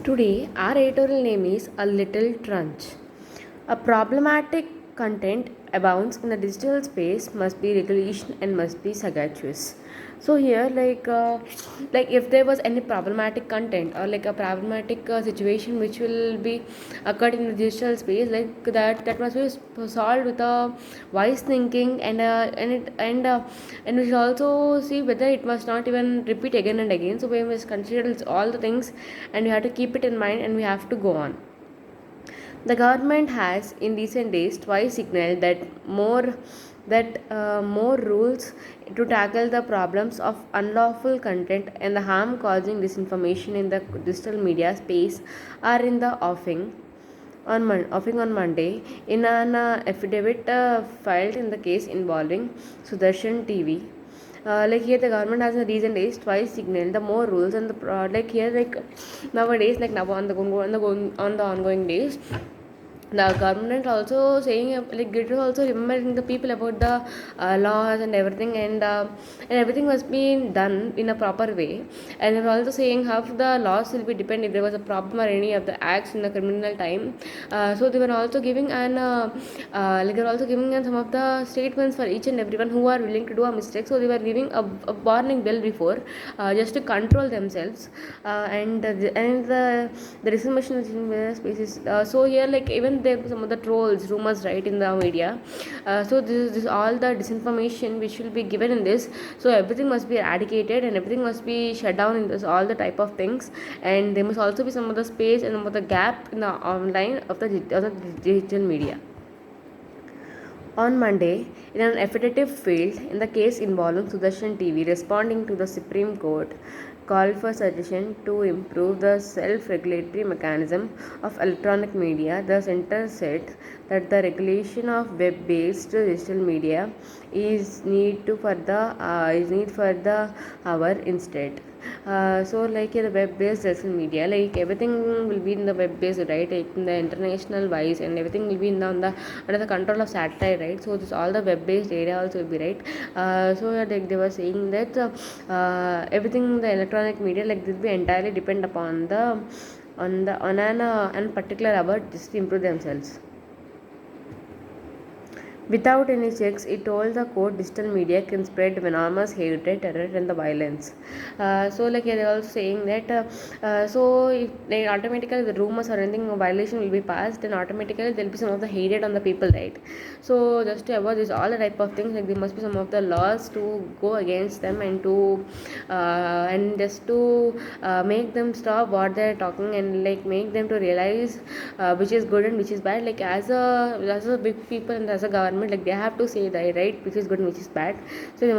Today, our editorial name is A Little Trunch. A problematic content abounds in the digital space must be regulation and must be sagacious. So here, like if there was any problematic content or like a problematic situation which will be occurred in the digital space, like that must be solved with a wise thinking and we should also see whether it must not even repeat again and again. So we must consider all the things and we have to keep it in mind and we have to go on. The government has, in recent days, twice signaled that more rules to tackle the problems of unlawful content and the harm causing disinformation in the digital media space are in the offing on Monday in an affidavit filed in the case involving Sudarshan TV. Like here, the government has in recent days twice signaled the more rules and the like here like nowadays like now on the ongoing days the government also saying like it is also remembering the people about the laws and everything was being done in a proper way, and they're also saying how the laws will be depend if there was a problem or any of the acts in the criminal time. So they were also giving like they're also giving some of the statements for each and everyone who are willing to do a mistake. So they were giving a warning bell before just to control themselves and the disinformation in various spaces. So here, like even there some of the trolls, rumors, right in the media. So this all the disinformation which will be given in this. So everything must be eradicated and everything must be shut down in this all the type of things. And there must also be some of the space and some of the gap in the online of the digital media. On Monday, in an affidavit filed in the case involving Sudarshan TV, responding to the Supreme Court, called for suggestion to improve the self-regulatory mechanism of electronic media. The center said that the regulation of web-based digital media is need for the hour instead. So like the web-based social media, like everything will be in the web-based, right? In the international wise, and everything will be under the control of satellite, right? So this all the web-based area also will be right. So like they were saying that everything the electronic media like this will be entirely depend upon the on an particular about just to improve themselves. Without any checks, it told the court digital media can spread venomous hatred, terror, and the violence. So, like they're also saying that, so if they automatically the rumors or anything a violation will be passed, then automatically there'll be some of the hatred on the people, right? So, just to avoid this, all the type of things, like there must be some of the laws to go against them and just to make them stop what they're talking and like make them to realize which is good and which is bad. Like as a big people and as a government, like they have to say that right which is good and which is bad. So they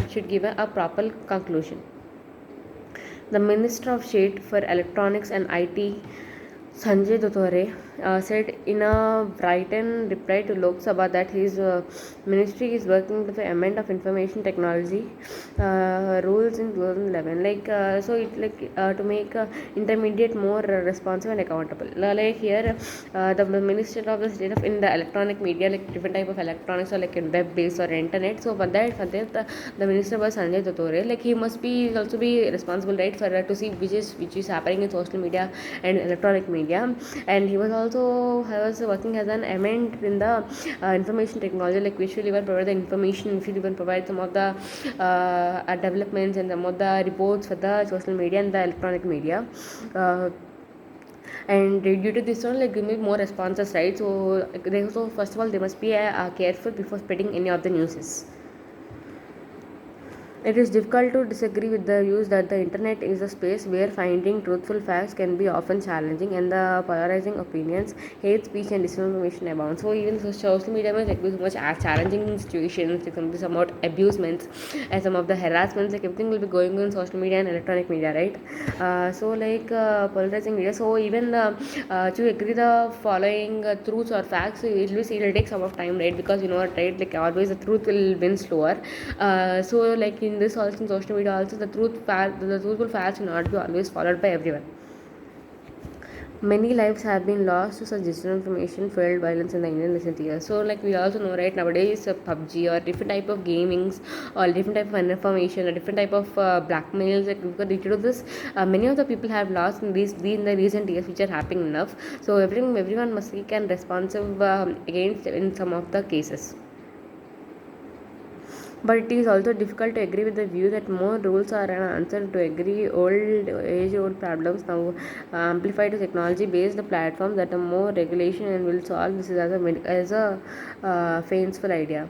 should give a proper conclusion. The Minister of State for Electronics and IT, Sanjay Dottore, said in a written reply to Lok Sabha that his ministry is working with the amendment of information technology rules in 2011. So it to make intermediate more responsive and accountable. Like here, the Minister of the State of in the electronic media, like different type of electronics or like in web based or internet. So for that the minister was Sanjay Dottore. Like he must be also be responsible, right, for to see which is happening in social media and electronic media. And he was working as an amend in the information technology, like which will even provide the information, which will even provide some of the developments and some of the reports for the social media and the electronic media. And due to this one, like give me more responses, right? So first of all they must be careful before spreading any of the news. It is difficult to disagree with the views that the internet is a space where finding truthful facts can be often challenging and the polarizing opinions, hate speech, and disinformation abound. So even social media may like be so much challenging situations, like some about abusements and some of the harassments, like everything will be going on social media and electronic media, right? Polarizing media. So even to agree the following truths or facts, it will take some of time, right? Because you know what, right? Like always the truth will win slower. So like in this also in social media also the truthful facts will not be always followed by everyone. Many lives have been lost to such disinformation fueled violence in the Indian recent years. So like we also know right nowadays PUBG or different type of gamings or different type of information or different type of blackmails, like because due to this many of the people have lost in the recent years, which are happening enough. So everyone must seek and responsive against in some of the cases. But it is also difficult to agree with the view that more rules are an answer to agree age-old problems now amplified to technology-based platforms that are more regulation and will solve this is as a fanciful idea.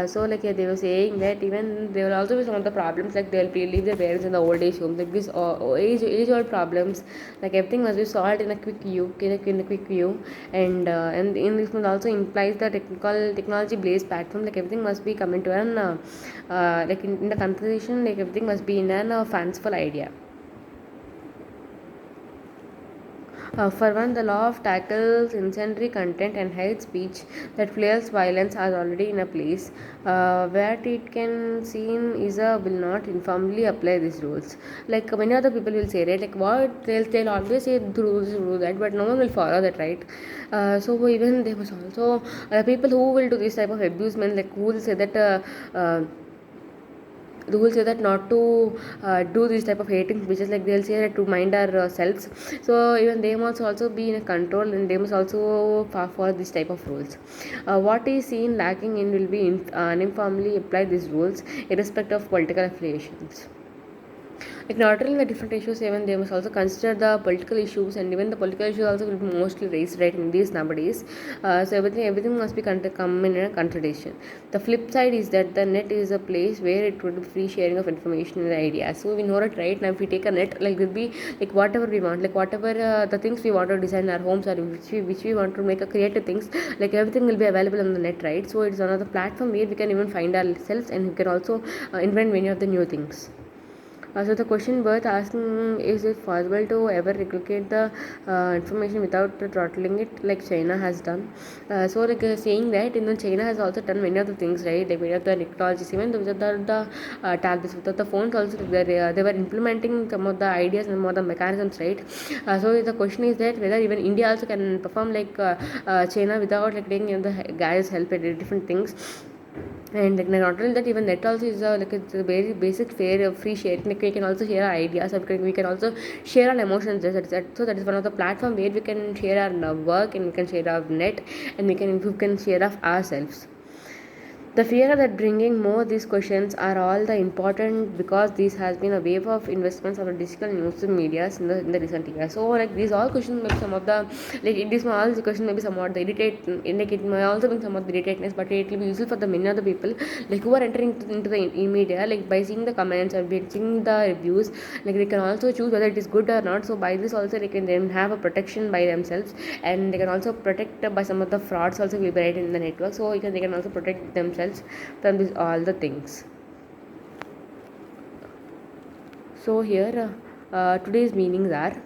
So like yeah, they were saying that even there will also be some of the problems like they'll leave their parents in the old age home like this age-old problems, like everything must be solved in a quick view in a quick view. And in this one also implies the technology based platform, like everything must be coming to an like in the conversation, like everything must be in an fanciful idea. For one, the law of tackles incendiary content and hate speech that fuels violence are already in a place where it can seen is a will not informally apply these rules. Like many other people will say, right? Like what they'll always say do this, do that, but no one will follow that, right? So even there was also people who will do this type of abusement, like who will say that. Rules say that not to do this type of hating speeches, like they'll say that to mind our selves. So even they must also be in a control and they must also follow this type of rules. What is seen lacking in will be uniformly apply these rules irrespective of political affiliations. Like not only the different issues, even they must also consider the political issues, and even the political issues also will be mostly raised right in these nowadays. So everything must be come in a consideration. The flip side is that the net is a place where it would be free sharing of information and ideas. So we know it right now. If we take a net, like it will be like whatever we want, like whatever the things we want to design our homes or which we want to make a creative things, like everything will be available on the net, right? So it's another platform where we can even find ourselves and we can also invent many of the new things. So the question worth asking is it possible to ever replicate the information without throttling it like China has done? So like saying that China has also done many of the things, right? Like many of the technologies, even the tablets, without the phones also, they were implementing some of the ideas and some of the mechanisms, right? So the question is that whether even India also can perform like China without like taking the guys help at different things. And like not only that, even net also is like it's a very basic fair free sharing. Like we can also share our ideas, or we can also share our emotions. So that is one of the platform where we can share our work and we can share our net, and we can share of ourselves. The fear that bringing more these questions are all the important because this has been a wave of investments of the digital news medias in the recent years. So like these all questions may be some of the like it is all the question may be somewhat the irritate like it may also be somewhat the irritateness, but it will be useful for the many other people like who are entering into the media, like by seeing the comments or by seeing the reviews, like they can also choose whether it is good or not. So by this also they can then have a protection by themselves, and they can also protect by some of the frauds also will be right in the network. So they can also protect themselves from this all the things. So here today's meanings are: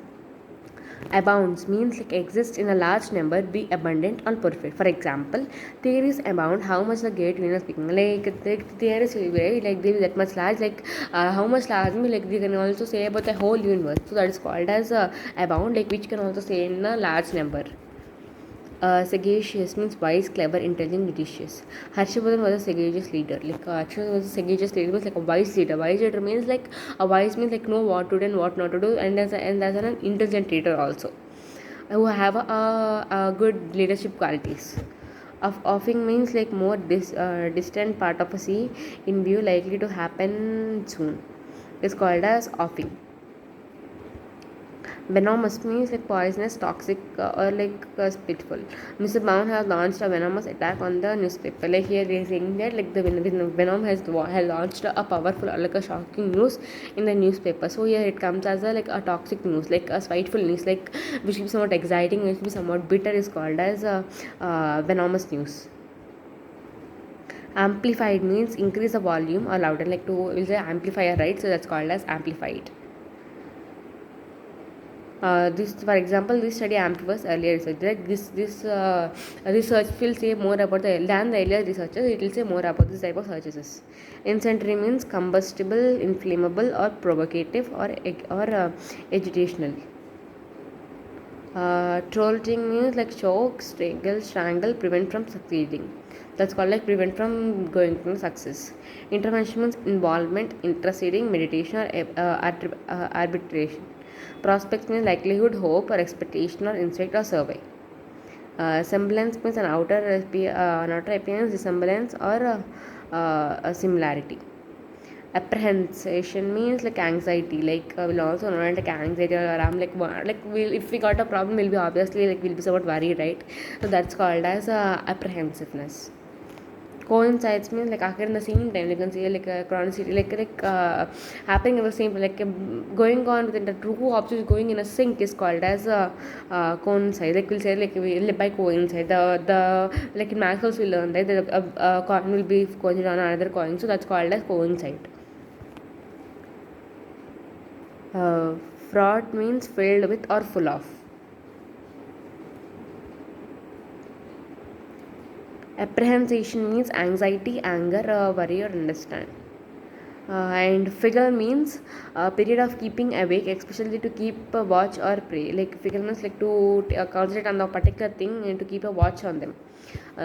abounds means like exists in a large number, be abundant or perfect. For example, there is abound how much the great winner speaking, like there is like there is that much large, like how much large means like they can also say about the whole universe. So that is called as abound, like which can also say in a large number. Sagacious means wise, clever, intelligent, judicious. Harshavardhan was a sagacious leader. Like Harshavardhan was a sagacious leader, was like a wise leader. Wise leader means like a wise means like know what to do and what not to do, and as an intelligent leader also, who have a good leadership qualities. Offing means like more distant part of a sea in view likely to happen soon. Is called as offing. Venomous means like poisonous, toxic, or like spiteful. Mr. Brown has launched a venomous attack on the newspaper. Like here they are saying that like the Venom has launched a powerful, like a shocking news in the newspaper. So here it comes as a like a toxic news, like a spiteful news, like which will be somewhat exciting, which will be somewhat bitter, is called as venomous news. Amplified means increase the volume or louder, like to will say amplifier, right? So that's called as amplified. This, for example, this study amplifies earlier research. Like this research will say more about than the earlier researchers. It will say more about this type of searches. Incendiary means combustible, inflammable, or provocative, or agitational. Trolling means like choke, strangle, prevent from succeeding. That's called like prevent from going to success. Intervention means involvement, interceding, meditation, or arbitration. Prospects means likelihood, hope, or expectation, or insight, or survey. Semblance means an outer appearance, resemblance, or a similarity. Apprehension means like anxiety, like we'll also know like anxiety, or I'm like we'll, if we got a problem, we'll be obviously like we'll be somewhat worried, right? So that's called as apprehensiveness. Coincides means like occur in the same time. You can see like a chronicity, happening at the same time, going on within the two objects going in a sync is called as coincide. Like we'll say like we by coincide. The like in Maxwell's we learn that a coin will be coincided on another coin, so that's called as coincide. Uh, Fraud means filled with or full of. Apprehension means anxiety, anger, worry, or understand. And figure means a period of keeping awake, especially to keep a watch or pray. Like figure means like to concentrate on the particular thing and to keep a watch on them.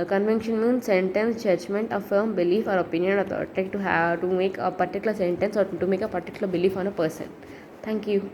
Convention means sentence, judgment, affirm, belief, or opinion, or thought. Like to make a particular sentence or to make a particular belief on a person. Thank you.